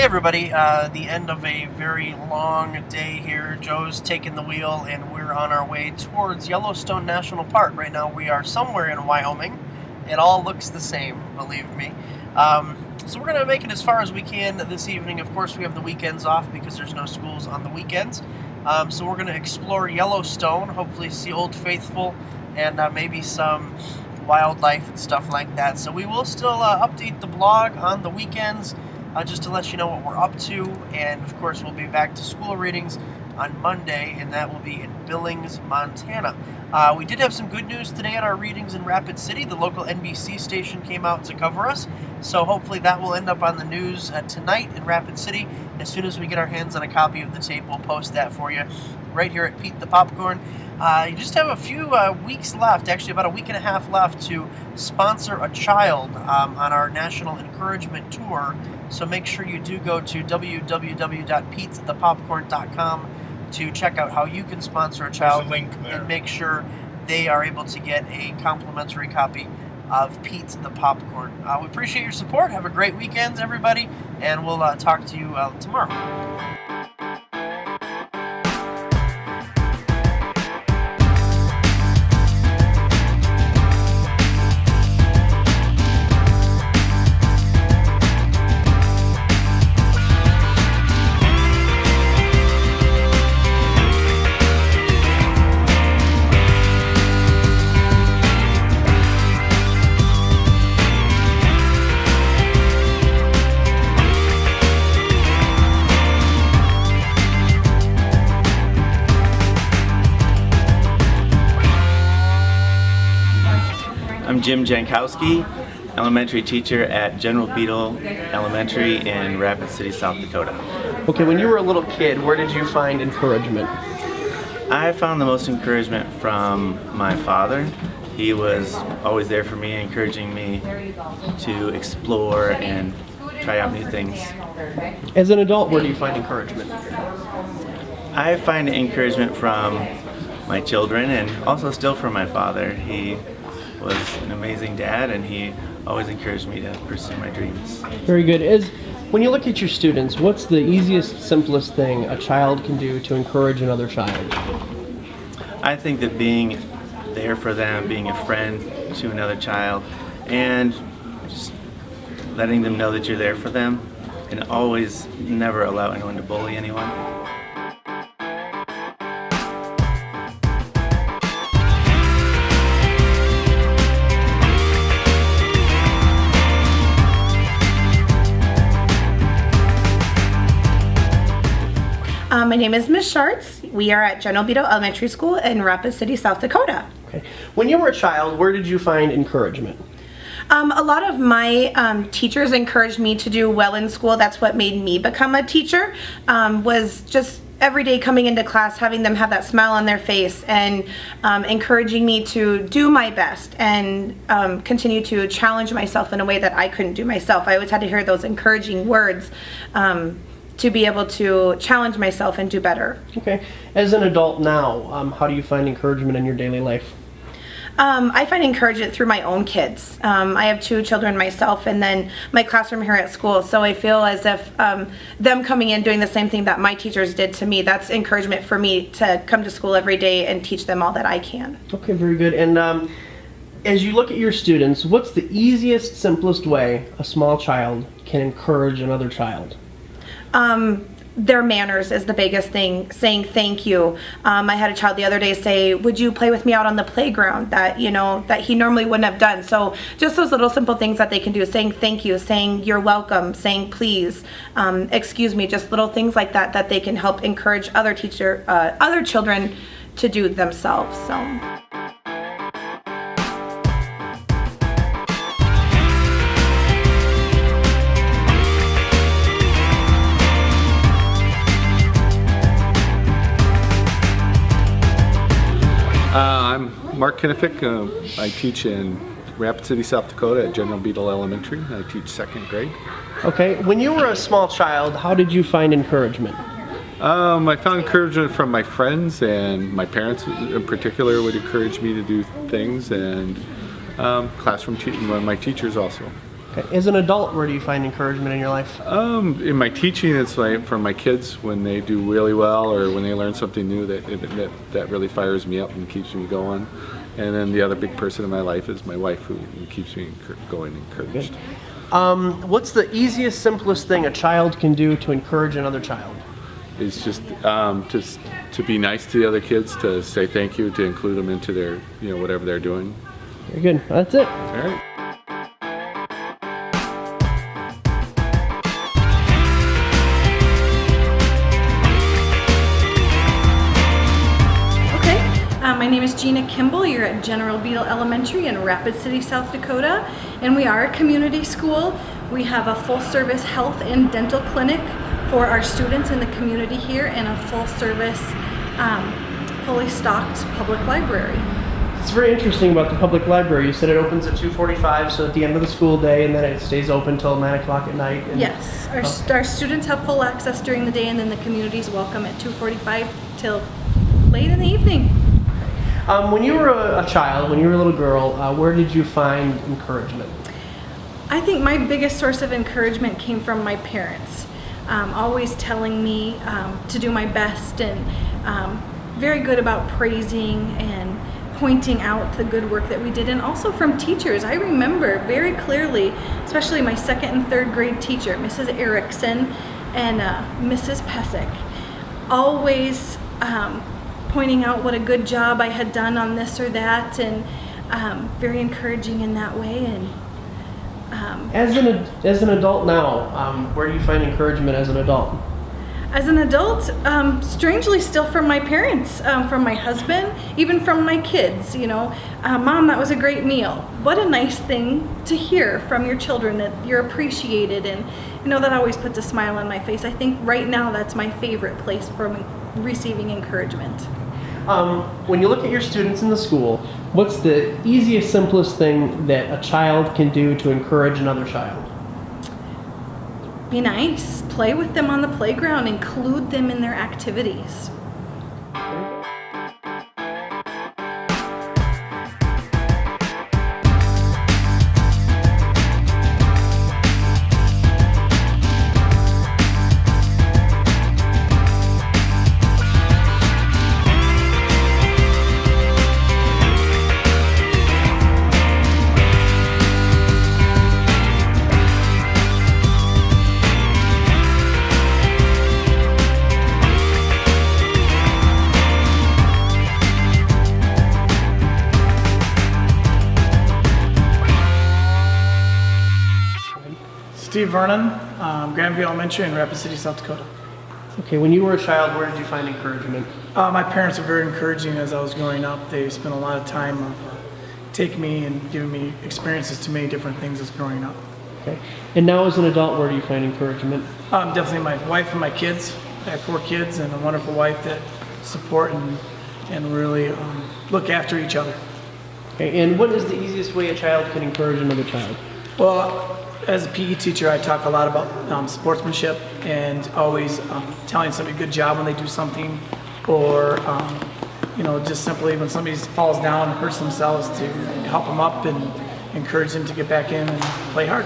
everybody, the end of a very long day here. Joe's taking the wheel and we're on our way towards Yellowstone National Park. Right now we are somewhere in Wyoming. It all looks the same, believe me. So we're going to make it as far as we can this evening. Of course we have the weekends off because there's no schools on the weekends. So we're going to explore Yellowstone, hopefully see Old Faithful and maybe some wildlife and stuff like that. So we will still update the blog on the weekends just to let you know what we're up to. And of course we'll be back to school readings on Monday, and that will be in Billings, Montana. We did have some good news today at our readings in Rapid City. The local NBC station came out to cover us, so hopefully that will end up on the news tonight in Rapid City. As soon as we get our hands on a copy of the tape, we'll post that for you right here at Pete the Popcorn. You just have a few weeks left, actually about a week and a half left, to sponsor a child on our National Encouragement Tour. So make sure you do go to www.petethepopcorn.com to check out how you can sponsor a child. There's a link there. And make sure they are able to get a complimentary copy of Pete the Popcorn. We appreciate your support. Have a great weekend, everybody, and we'll talk to you tomorrow. I'm Jim Jankowski, elementary teacher at General Beadle Elementary in Rapid City, South Dakota. Okay, when you were a little kid, where did you find encouragement? I found the most encouragement from my father. He was always there for me, encouraging me to explore and try out new things. As an adult, where do you find encouragement? I find encouragement from my children and also still from my father. He was an amazing dad, and he always encouraged me to pursue my dreams. Very good. When you look at your students, what's the easiest, simplest thing a child can do to encourage another child? I think that being there for them, being a friend to another child, and just letting them know that you're there for them, and always never allow anyone to bully anyone. My name is Ms. Schartz. We are at General Beadle Elementary School in Rapid City, South Dakota. Okay. When you were a child, where did you find encouragement? A lot of my teachers encouraged me to do well in school. That's what made me become a teacher, was just every day coming into class, having them have that smile on their face and encouraging me to do my best and continue to challenge myself in a way that I couldn't do myself. I always had to hear those encouraging words to be able to challenge myself and do better. Okay. As an adult now, how do you find encouragement in your daily life? I find encouragement through my own kids. I have 2 children myself, and then my classroom here at school, so I feel as if them coming in doing the same thing that my teachers did to me, that's encouragement for me to come to school every day and teach them all that I can. Okay, very good. And as you look at your students, what's the easiest, simplest way a small child can encourage another child? Their manners is the biggest thing. Saying thank you. I had a child the other day say, "Would you play with me out on the playground?" That that he normally wouldn't have done. So just those little simple things that they can do. Saying thank you, saying you're welcome, saying please, excuse me. Just little things like that that they can help encourage other children to do themselves. So. I'm Mark Kinnefick. I teach in Rapid City, South Dakota at General Beadle Elementary. I teach 2nd grade. Okay. When you were a small child, how did you find encouragement? I found encouragement from my friends, and my parents in particular would encourage me to do things, and my teachers also. Okay. As an adult, where do you find encouragement in your life? In my teaching, it's like for my kids when they do really well or when they learn something new that really fires me up and keeps me going. And then the other big person in my life is my wife, who keeps me going, encouraged. What's the easiest, simplest thing a child can do to encourage another child? It's just to be nice to the other kids, to say thank you, to include them into their, whatever they're doing. Very good. That's it. All right. My name is Gina Kimball. You're at General Beadle Elementary in Rapid City, South Dakota, and we are a community school. We have a full-service health and dental clinic for our students in the community here, and a full-service, fully stocked public library. It's very interesting about the public library. You said it opens at 2:45, so at the end of the school day, and then it stays open till 9 o'clock at night. Yes, our students have full access during the day, and then the community is welcome at 2:45 till late in the evening. When you were a child, when you were a little girl, where did you find encouragement? I think my biggest source of encouragement came from my parents, always telling me to do my best, and very good about praising and pointing out the good work that we did, and also from teachers. I remember very clearly, especially my second and third grade teacher, Mrs. Erickson and Mrs. Pesic, always pointing out what a good job I had done on this or that, and very encouraging in that way. And As an adult now, where do you find encouragement as an adult? as an adult, strangely still from my parents, from my husband, even from my kids. Mom, that was a great meal. What a nice thing to hear from your children, that you're appreciated, and that always puts a smile on my face. I think right now that's my favorite place for receiving encouragement. When you look at your students in the school, what's the easiest, simplest thing that a child can do to encourage another child? Be nice, play with them on the playground, include them in their activities. Steve Vernon, Grandview Elementary in Rapid City, South Dakota. Okay, when you were a child, where did you find encouragement? My parents were very encouraging as I was growing up. They spent a lot of time taking me and giving me experiences to many different things as growing up. Okay, and now as an adult, where do you find encouragement? Definitely my wife and my kids. I have 4 kids and a wonderful wife that support and really look after each other. Okay, and what is the easiest way a child can encourage another child? Well, as a PE teacher, I talk a lot about sportsmanship and always telling somebody good job when they do something, or just simply when somebody falls down and hurts themselves, to help them up and encourage them to get back in and play hard.